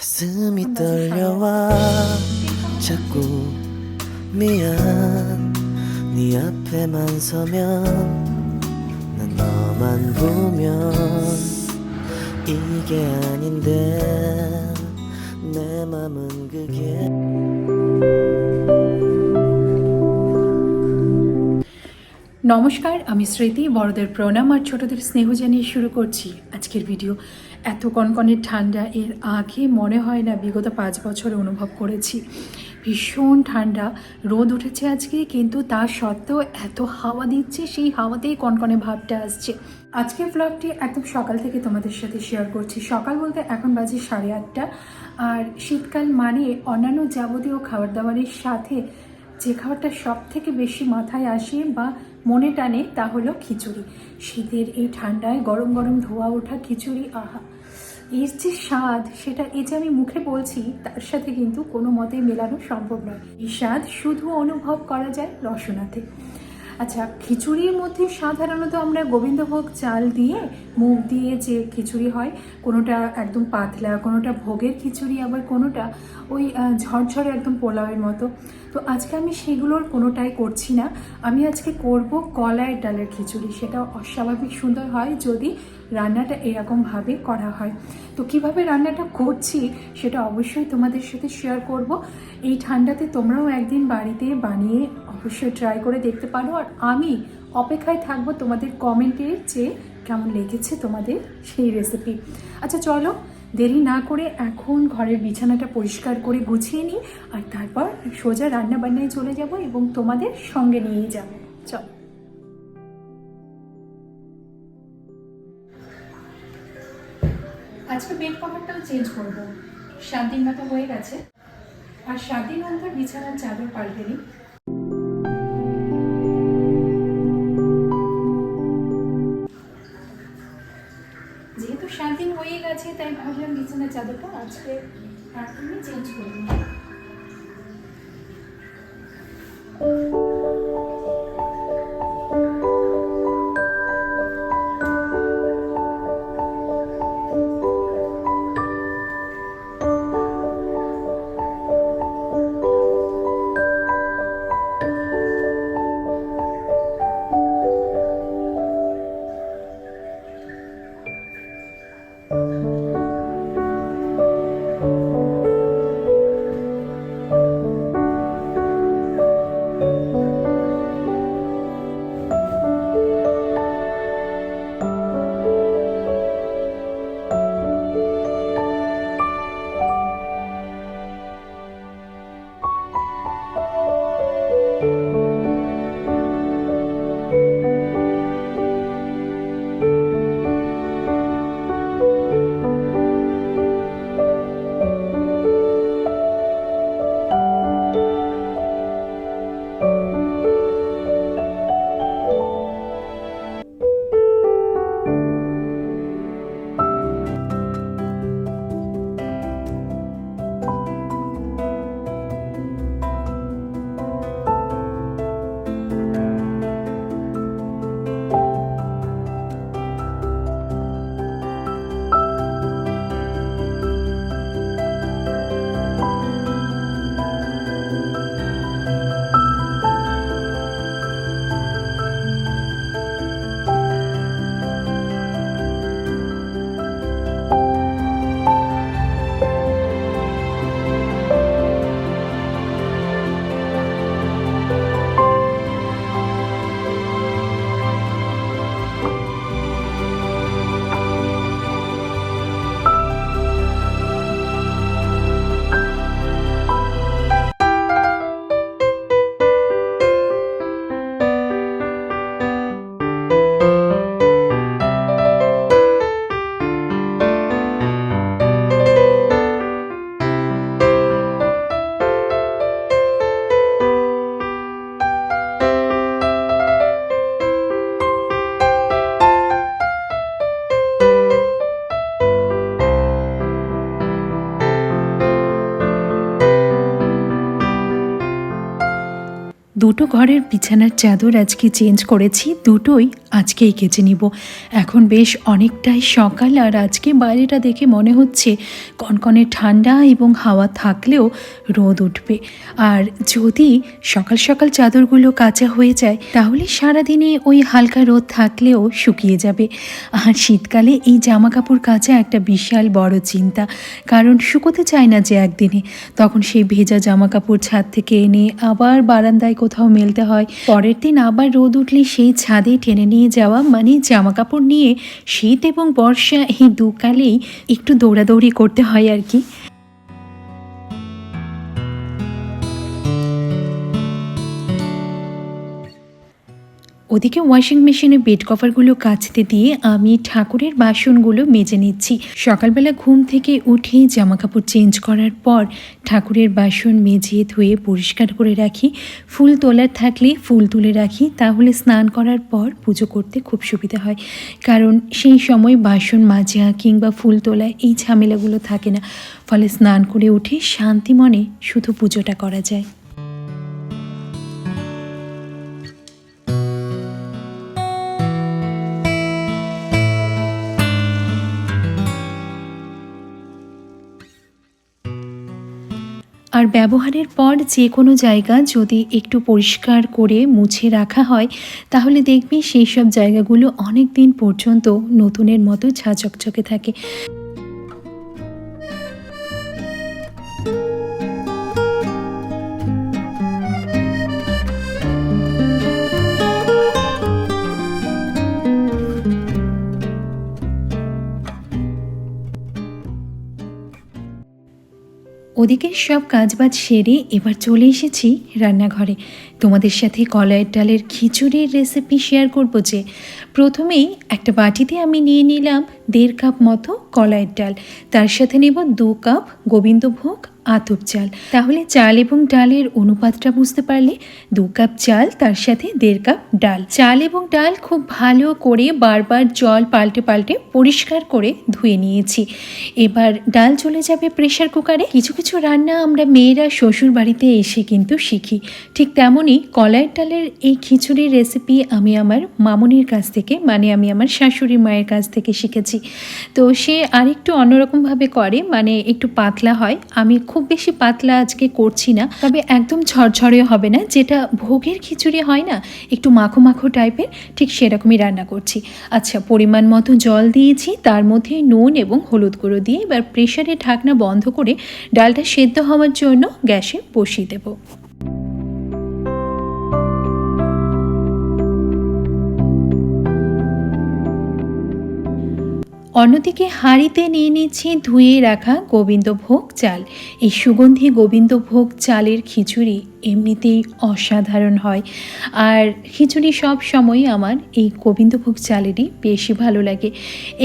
가슴이 떨려와 자꾸 미안 네 앞에만 서면 난 너만 보면 이게 아닌데 내 맘은 그게 নমস্কার, আমি স্মৃতি। বড়দের প্রণাম আর ছোটদের স্নেহ জানিয়ে শুরু করছি আজকের ভিডিও। এত কনকনে ঠান্ডা এর আগে মনে হয় না বিগত 5 বছরে অনুভব করেছি। ভীষণ ঠান্ডা, রোদ উঠেছে আজকে, কিন্তু তা সত্ত্বেও এত হাওয়া দিচ্ছে, সেই হাওয়াতেই কনকনে ভাবটা আসছে। আজকের ব্লগটি একদম সকাল থেকে তোমাদের সাথে শেয়ার করছি। সকাল বলতে এখন বাজে 8:30, আর শীতকাল মানে অন্যান্য যাবতীয় খাবার দাবারের সাথে যে খাবারটা সব থেকে বেশি মাথায় আসে বা মনে টানে তা হলো খিচুড়ি। শীতের এই ঠান্ডায় গরম গরম ধোয়া ওঠা খিচুড়ি, আহা, এর যে স্বাদ, সেটা এই যে আমি মুখে বলছি তার সাথে কিন্তু কোনো মতেই মেলানো সম্ভব নয়। এই স্বাদ শুধু অনুভব করা যায় রসনাতে। আচ্ছা, খিচুড়ির মধ্যে সাধারণত আমরা গোবিন্দভোগ চাল দিয়ে মুগ দিয়ে যে খিচুড়ি হয়, কোনোটা একদম পাতলা, কোনোটা ভোগের খিচুড়ি, আবার কোনোটা ওই ঝরঝরে একদম পোলাওয়ের মতো। তো আজকে আমি সেগুলোর কোনোটাই করছি না। আমি আজকে করব কলাইয়ের ডালের খিচুড়ি। সেটা অস্বাভাবিক সুন্দর হয় যদি রান্নাটা এরকমভাবে করা হয়। তো কিভাবে রান্নাটা করছি সেটা অবশ্যই তোমাদের সাথে শেয়ার করব। এই ঠান্ডাতে তোমরাও একদিন বাড়িতে বানিয়ে অবশ্যই ট্রাই করে দেখতে পারো। আর আমি অপেক্ষায় থাকবো তোমাদের কমেন্টের যে কেমন লেগেছে তোমাদের সেই রেসিপি। আচ্ছা চলো, দেরি না করে এখন ঘরের বিছানাটা পরিষ্কার করে গুছিয়ে নিই, আর তারপর সোজা রান্না বান্নায় চলে যাব এবং তোমাদের সঙ্গে নিয়ে যাব। চলো। আজকে বেড কভারটাও চেঞ্জ করব। 7 দিন মতো হয়ে গেছে, আর 7 দিন অন্তর বিছানার চাদর পাল্টে নিই। যেহেতু 7 দিন হয়ে গেছে, তাই ভাবলাম বিছানার চাদরটা আজকে একদমই চেঞ্জ করব। দুটো ঘরের বিছানার চাদর আজকে চেঞ্জ করেছি, দুটোই আজকেই কেচে নিব। এখন বেশ অনেকটাই সকাল, আর আজকে বাইরেটা দেখে মনে হচ্ছে কনকনে ঠান্ডা এবং হাওয়া থাকলেও রোদ উঠবে। আর যদি সকাল সকাল চাদরগুলো কাচা হয়ে যায় তাহলে সারাদিনে ওই হালকা রোদ থাকলেও শুকিয়ে যাবে। আর শীতকালে এই জামা কাপড় কাচা একটা বিশাল বড় চিন্তা, কারণ শুকোতে চায় না যে একদিনে। তখন সেই ভেজা জামা কাপড় ছাদ থেকে এনে আবার বারান্দায় কোথাও মেলতে হয়। পরের দিন আবার রোদ উঠলে সেই ছাদে টেনে নিয়ে যাওয়া, মানে জামা কাপড় নিয়ে শীত এবং বর্ষা এই দুকালেই একটু দৌড়াদৌড়ি করতে হয় আর কি। ওদিকে ওয়াশিং মেশিনে বেড কভারগুলো কাচতে দিয়ে আমি ঠাকুরের বাসনগুলো মেজে নিচ্ছি। সকালবেলা ঘুম থেকে উঠে জামা কাপড় চেঞ্জ করার পর ঠাকুরের বাসন মেজে ধুয়ে পরিষ্কার করে রাখি। ফুল তোলার থাকলে ফুল তুলে রাখি, তাহলে স্নান করার পর পুজো করতে খুব সুবিধা হয়। কারণ সেই সময় বাসন মাজা কিংবা ফুল তোলা এই ঝামেলাগুলো থাকে না, ফলে স্নান করে উঠে শান্তি মনে শুধু পুজোটা করা যায়। আর ব্যবহারের পর যে কোনো জায়গা যদি একটু পরিষ্কার করে মুছে রাখা হয় তাহলে দেখবি সেই সব জায়গাগুলো অনেক দিন পর্যন্ত নতুনের মতো ঝাঁচকচকে থাকে। ওদিকে সব কাজবাজ সেরে এবার চলে এসেছি রান্নাঘরে। তোমাদের সাথে কলাইয়ের ডালের খিচুড়ির রেসিপি শেয়ার করব। যে প্রথমেই একটা বাটিতে আমি নিয়ে নিলাম 1.5 কাপ মতো কলাইয়ের ডাল, তার সাথে নেব 2 কাপ গোবিন্দভোগ আতপ চাল। তাহলে চাল এবং ডালের অনুপাতটা বুঝতে পারলে, 2 কাপ চাল তার সাথে 1.5 কাপ ডাল। চাল এবং ডাল খুব ভালো করে বারবার জল পাল্টে পাল্টে পরিষ্কার করে ধুয়ে নিয়েছি। এবার ডাল চলে যাবে প্রেশার কুকারে। কিছু কিছু রান্না আমরা মেয়েরা শ্বশুর বাড়িতে এসে কিন্তু শিখি, ঠিক তেমনই কলাইয়ের ডালের এই খিচুড়ির রেসিপি আমি আমার মামুনির কাছ থেকে, মানে আমি আমার শাশুড়ি মায়ের কাছ থেকে শিখেছি। তো সে আরেকটু অন্যরকমভাবে করে, মানে একটু পাতলা হয়। আমি খুব বেশি পাতলা আজকে করছি না, তবে একদম ঝরঝরে হবে না, যেটা ভোগের খিচুড়ি হয় না একটু মাখো মাখো টাইপের, ঠিক সেরকমই রান্না করছি। আচ্ছা, পরিমাণ মতো জল দিয়েছি, তার মধ্যে নুন এবং হলুদ গুঁড়ো দিয়ে এবার প্রেশারে ঢাকনা বন্ধ করে ডালটা সেদ্ধ হওয়ার জন্য গ্যাসে বসিয়ে দেবো। অন্যদিকে হাঁড়িতে নিয়ে নিচ্ছি ধুয়ে রাখা গোবিন্দভোগ চাল। এই সুগন্ধি গোবিন্দভোগ চালের খিচুড়ি এমনিতেই অসাধারণ হয়, আর খিচুড়ি সব সময় আমার এই গোবিন্দভোগ চালেরই বেশি ভালো লাগে।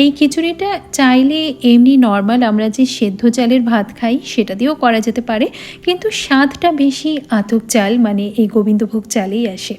এই খিচুড়িটা চাইলে এমনি নর্মাল আমরা যে সেদ্ধ চালের ভাত খাই সেটা দিয়েও করা যেতে পারে, কিন্তু স্বাদটা বেশি আতপ চাল, মানে এই গোবিন্দভোগ চালেই আসে।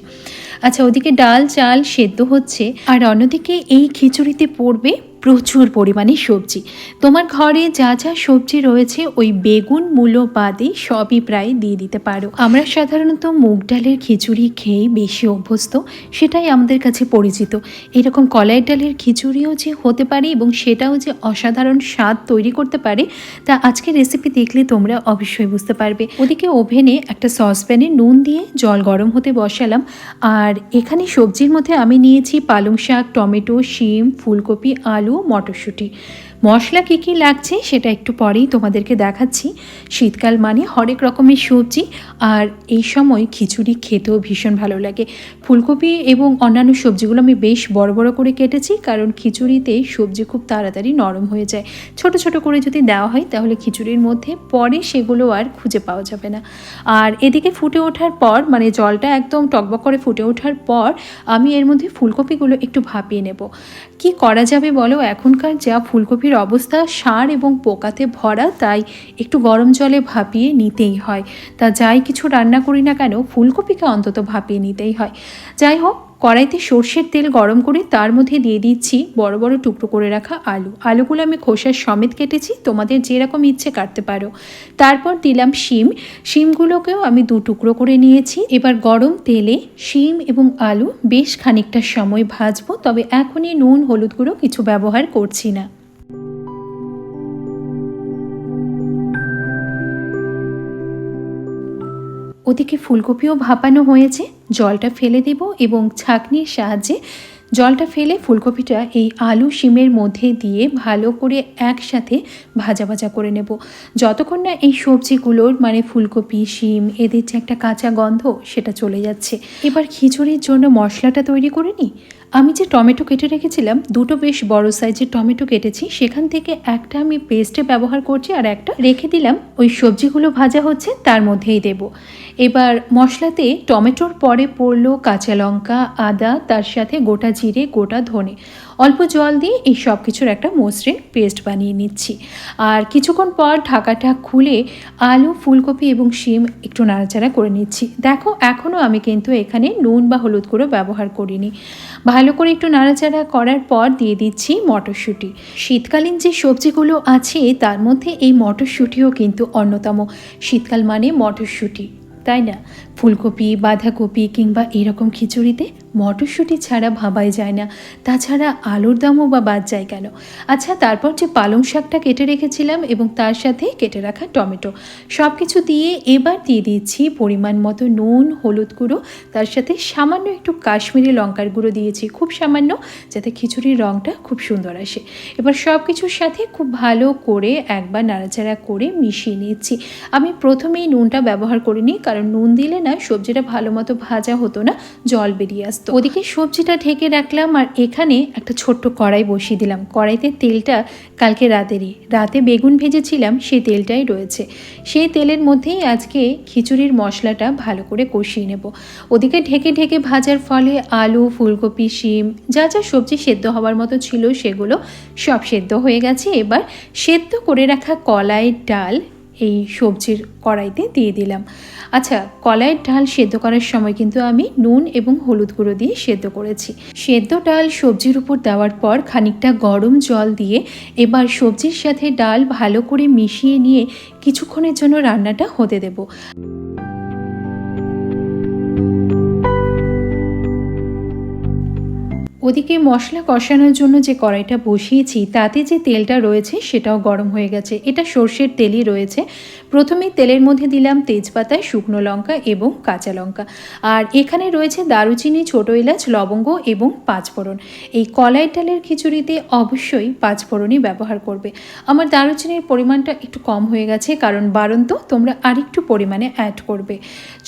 আচ্ছা, ওদিকে ডাল চাল সেদ্ধ হচ্ছে, আর অন্যদিকে এই খিচুড়িতে পড়বে প্রচুর পরিমাণে সবজি। তোমার ঘরে যা যা সবজি রয়েছে ওই বেগুন মূলো বাদে সবই প্রায় দিয়ে দিতে পারো। আমরা সাধারণত মুগ ডালের খিচুড়ি খেয়েই বেশি অভ্যস্ত, সেটাই আমাদের কাছে পরিচিত। এরকম কলাইয়ের ডালের খিচুড়িও যে হতে পারে এবং সেটাও যে অসাধারণ স্বাদ তৈরি করতে পারে তা আজকের রেসিপি দেখলে তোমরা অবশ্যই বুঝতে পারবে। ওদিকে ওভেনে একটা সসপ্যানে নুন দিয়ে জল গরম হতে বসালাম, আর এখানে সবজির মধ্যে আমি নিয়েছি পালং শাক, টমেটো, শিম, ফুলকপি, আলু, মটরশুঁটি। মশলা কী কী লাগছে সেটা একটু পরেই তোমাদেরকে দেখাচ্ছি। শীতকাল মানে হরেক রকমের সবজি, আর এই সময় খিচুড়ি খেতেও ভীষণ ভালো লাগে। ফুলকপি এবং অন্যান্য সবজিগুলো আমি বেশ বড় বড় করে কেটেছি, কারণ খিচুড়িতে সবজি খুব তাড়াতাড়ি নরম হয়ে যায়। ছোট ছোট করে যদি দেওয়া হয় তাহলে খিচুড়ির মধ্যে পরে সেগুলো আর খুঁজে পাওয়া যাবে না। আর এদিকে ফুটে ওঠার পর, মানে জলটা একদম টকবক করে ফুটে ওঠার পর আমি এর মধ্যে ফুলকপিগুলো একটু ভাপিয়ে নেব। কি করা যাবে বলো, এখনকার যা ফুলকপির অবস্থা সার এবং পোকাতে ভরা, তাই একটু গরম জলে ভাপিয়ে নিতেই হয়। তা যাই কিছু রান্না করি না কেন ফুলকপিকে অন্তত ভাপিয়ে নিতেই হয়। যাই হোক, কড়াইতে সর্ষের তেল গরম করে তার মধ্যে দিয়ে দিচ্ছি বড় বড় টুকরো করে রাখা আলুগুলো আমি খোসার সমেত কেটেছি, তোমাদের যেরকম ইচ্ছে কাটতে পারো। তারপর দিলাম শিমগুলোকেও আমি 2 টুকরো করে নিয়েছি। এবার গরম তেলে শিম এবং আলু বেশ খানিকটা সময় ভাজবো, তবে এখনই নুন হলুদ গুঁড়ো কিছু ব্যবহার করছি না। ওদিকে ফুলকপিও ভাপানো হয়েছে, জলটা ফেলে দেব এবং ছাঁকনির সাহায্যে জলটা ফেলে ফুলকপিটা এই আলু শিমের মধ্যে দিয়ে ভালো করে একসাথে ভাজা ভাজা করে নেব, যতক্ষণ না এই সবজিগুলোর মানে ফুলকপি শিম এদের যে একটা কাঁচা গন্ধ সেটা চলে যাচ্ছে। এবার খিচুড়ির জন্য মশলাটা তৈরি করে নিই। আমি যে টমেটো কেটে রেখেছিলাম, 2টো বেশ বড় সাইজের টমেটো কেটেছি, সেখান থেকে একটা আমি পেস্টে ব্যবহার করছি আর একটা রেখে দিলাম। ওই সবজিগুলো ভাজা হচ্ছে তার মধ্যেই দেব। এবার মশলাতে টমেটোর পরে পড়লো কাঁচা লঙ্কা, আদা, তার সাথে গোটা জিরে, গোটা ধনে, অল্প জল দিয়ে এই সব কিছুর একটা মসৃণ পেস্ট বানিয়ে নিচ্ছি। আর কিছুক্ষণ পর ঢাকাটা খুলে আলু ফুলকপি এবং শিম একটু নাড়াচাড়া করে নিচ্ছি। দেখো এখনও আমি কিন্তু এখানে নুন বা হলুদ গুঁড়ো ব্যবহার করিনি। ভালো করে একটু নাড়াচাড়া করার পর দিয়ে দিচ্ছি মটরশুঁটি। শীতকালীন যে সবজিগুলো আছে তার মধ্যে এই মটরশুঁটিও কিন্তু অন্যতম। শীতকাল মানে মটরশুঁটি, তাই না? ফুলকপি, বাঁধাকপি কিংবা এরকম খিচুড়িতে মটরশুঁটি ছাড়া ভাবাই যায় না। তাছাড়া আলুর দামও বা বাদ যায় কেন? আচ্ছা, তারপর যে পালং শাকটা কেটে রেখেছিলাম এবং তার সাথে কেটে রাখা টমেটো সব কিছু দিয়ে এবার দিয়ে দিচ্ছি পরিমাণ মতো নুন, হলুদ গুঁড়ো, তার সাথে সামান্য একটু কাশ্মীরি লঙ্কার গুঁড়ো দিয়েছি, খুব সামান্য, যাতে খিচুড়ির রঙটা খুব সুন্দর আসে। এবার সব কিছুর সাথে খুব ভালো করে একবার নাড়াচাড়া করে মিশিয়ে নিচ্ছি। আমি প্রথমেই নুনটা ব্যবহার করিনি, কারণ নুন দিলে না সবজিটা ভালো মতো ভাজা হতো না, জল বেরিয়ে আসতো। ওদিকে সবজিটা ঢেকে রাখলাম আর এখানে একটা ছোট্ট কড়াই বসিয়ে দিলাম। কড়াইতে তেলটা কালকে রাতে বেগুন ভেজেছিলাম, সেই তেলটাই রয়েছে। সেই তেলের মধ্যেই আজকে খিচুড়ির মশলাটা ভালো করে কষিয়ে নেব। ওদিকে ঢেকে ঢেকে ভাজার ফলে আলু, ফুলকপি, শিম যা যা সবজি সেদ্ধ হওয়ার মতো ছিল সেগুলো সব সেদ্ধ হয়ে গেছে। এবার সেদ্ধ করে রাখা কলাইয়ের ডাল এই সবজির কড়াইতে দিয়ে দিলাম। আচ্ছা, কলাইয়ের ডাল সেদ্ধ করার সময় কিন্তু আমি নুন এবং হলুদ গুঁড়ো দিয়ে সেদ্ধ করেছি। সেদ্ধ ডাল সবজির উপর দেওয়ার পর খানিকটা গরম জল দিয়ে এবার সবজির সাথে ডাল ভালো করে মিশিয়ে নিয়ে কিছুক্ষণের জন্য রান্নাটা হতে দেব। ওদিকে মশলা কষানোর জন্য যে কড়াইটা বসিয়েছি তাতে যে তেলটা রয়েছে সেটাও গরম হয়ে গেছে। এটা সর্ষের তেলই রয়েছে। প্রথমে তেলের মধ্যে দিলাম তেজপাতা, শুকনো লঙ্কা এবং কাঁচা লঙ্কা, আর এখানে রয়েছে দারুচিনি, ছোটো এলাচ, লবঙ্গ এবং পাঁচফোড়ন। এই কলাইয়ের ডালের খিচুড়িতে অবশ্যই পাঁচফোড়নই ব্যবহার করবে। আমার দারুচিনির পরিমাণটা একটু কম হয়ে গেছে, কারণ বাড়ন্ত তোমরা আরেকটু পরিমাণে অ্যাড করবে।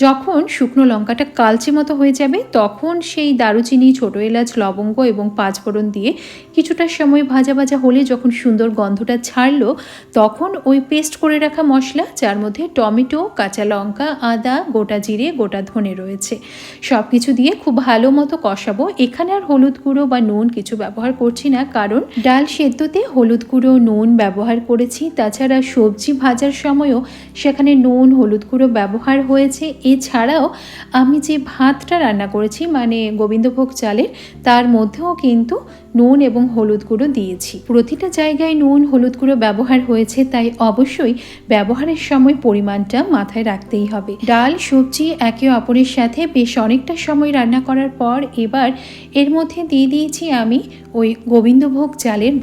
যখন শুকনো লঙ্কাটা কালচে মতো হয়ে যাবে তখন সেই দারুচিনি, ছোটো এলাচ, লবঙ্গ এবং পাঁচফোড়ন দিয়ে কিছুটা সময় ভাজা ভাজা হলে যখন সুন্দর গন্ধটা ছাড়লো তখন ওই পেস্ট করে রাখা মশলা, যার মধ্যে টমেটো, কাঁচা লঙ্কা, আদা, গোটা জিরে, গোটা ধনে রয়েছে, সব কিছু দিয়ে খুব ভালো মতো কষাবো। এখানে আর হলুদ গুঁড়ো বা নুন কিছু ব্যবহার করছি না, কারণ ডাল সেদ্ধতে হলুদ গুঁড়ো, নুন ব্যবহার করেছি। তাছাড়া সবজি ভাজার সময়ও সেখানে নুন, হলুদ গুঁড়ো ব্যবহার হয়েছে। এছাড়াও আমি যে ভাতটা রান্না করেছি মানে গোবিন্দভোগ চালের, তার মধ্যেও কিন্তু নুন এবং হলুদ গুঁড়ো দিয়েছি। প্রতিটা জায়গায় নুন, হলুদ গুঁড়ো ব্যবহার হয়েছে, তাই অবশ্যই ব্যবহারের সময় পরিমাণটা মাথায় রাখতেই হবে। ডাল সবজি একে অপরের সাথে বেশ অনেকটা সময় রান্না করার পর এবার এর মধ্যে দিয়ে দিয়েছি আমি ওই গোবিন্দভোগ চালের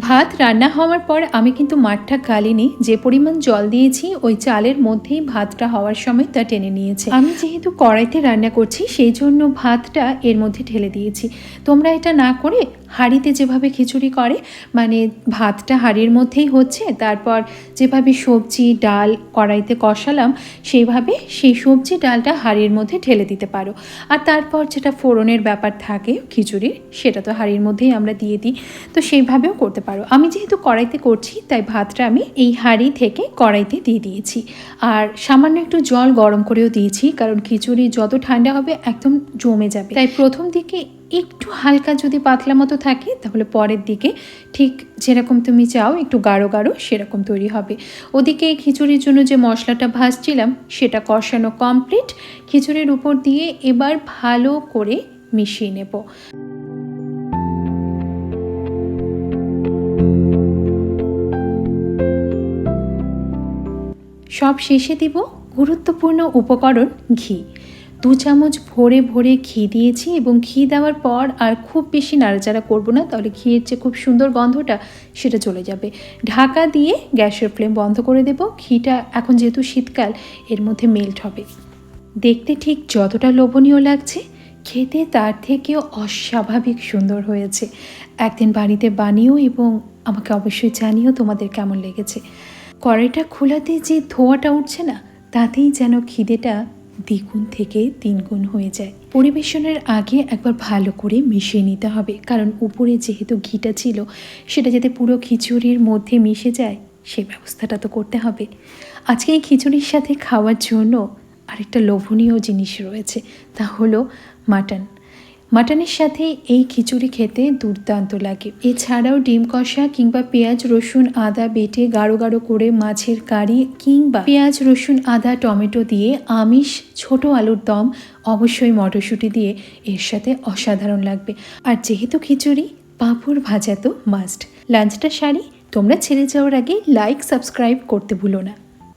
ভাত রান্না হওয়ার পর আমি কিন্তু মাঠটা গালিনি, যে পরিমাণ জল দিয়েছি ওই চালের মধ্যেই ভাতটা হওয়ার সময় তা টেনে নিয়েছে। আমি যেহেতু কড়াইতে রান্না করছি সেই জন্য ভাতটা এর মধ্যে ঢেলে দিয়েছি। তোমরা এটা না করে হাঁড়িতে যেভাবে খিচুড়ি করে, মানে ভাতটা হাঁড়ির মধ্যেই হচ্ছে, তারপর যেভাবে সবজি ডাল কড়াইতে কষালাম সেইভাবে সেই সবজি ডালটা হাঁড়ির মধ্যে ঢেলে দিতে পারো। আর তারপর যেটা ফোড়নের ব্যাপার থাকে খিচুড়ির, সেটা তো হাঁড়ির মধ্যেই আমরা দিয়ে দিই, তো সেইভাবেও করতে পারো। আমি যেহেতু কড়াইতে করছি তাই ভাতটা আমি এই হাঁড়ি থেকে কড়াইতে দিয়ে দিয়েছি। আর সামান্য একটু জল গরম করেও দিয়েছি, কারণ খিচুড়ি যত ঠান্ডা হবে একদম জমে যাবে। তাই প্রথম দিকে একটু হালকা যদি পাতলা মতো থাকে তাহলে পরের দিকে ঠিক যেরকম তুমি চাও একটু গাঢ় গাঢ় সেরকম তৈরি হবে। ওদিকে খিচুড়ির জন্য যে মশলাটা ভাজছিলাম সেটা কষানো কমপ্লিট। খিচুড়ির উপর দিয়ে এবার ভালো করে মিশিয়ে নেব। সব শেষে দিব গুরুত্বপূর্ণ উপকরণ ঘি। 2 চামচ ভরে ভরে ঘি দিয়েছি এবং ঘি দেওয়ার পর আর খুব বেশি নাড়াচাড়া করব না, তাহলে ঘিয়ের যে খুব সুন্দর গন্ধটা সেটা চলে যাবে। ঢাকা দিয়ে গ্যাসের ফ্লেম বন্ধ করে দেব। ঘিটা এখন যেহেতু শীতকাল এর মধ্যে মেল্ট হবে। দেখতে ঠিক যতটা লোভনীয় লাগছে, খেতে তার থেকেও অস্বাভাবিক সুন্দর হয়েছে। একদিন বাড়িতে বানিও এবং আমাকে অবশ্যই জানিও তোমাদের কেমন লেগেছে। কড়াইটা খোলাতে যে ধোঁয়াটা উঠছে না, তাতেই যেন খিদেটা দ্বিগুণ থেকে 3 গুণ হয়ে যায়। পরিবেশনের আগে একবার ভালো করে মিশিয়ে নিতে হবে, কারণ উপরে যেহেতু ঘিটা ছিল সেটা যাতে পুরো খিচুড়ির মধ্যে মিশে যায় সেই ব্যবস্থাটা তো করতে হবে। আজকে এই খিচুড়ির সাথে খাওয়ার জন্য আরেকটা লোভনীয় জিনিস রয়েছে, তা হলো মাটন। মাটনের সাথে এই খিচুড়ি খেতে দুর্দান্ত লাগে। এছাড়াও ডিম কষা কিংবা পেঁয়াজ রসুন আদা বেটে গাঢ় গাঢ় করে মাছের কারি কিংবা পেঁয়াজ রসুন আদা টমেটো দিয়ে আমিষ ছোট আলুর দম, অবশ্যই মটরশুঁটি দিয়ে এর সাথে অসাধারণ লাগবে। আর যেহেতু খিচুড়ি, পাঁপড় ভাজা তো মাস্ট। লাঞ্চটা সারি, তোমরা ছেড়ে যাওয়ার আগে লাইক সাবস্ক্রাইব করতে ভুলো না।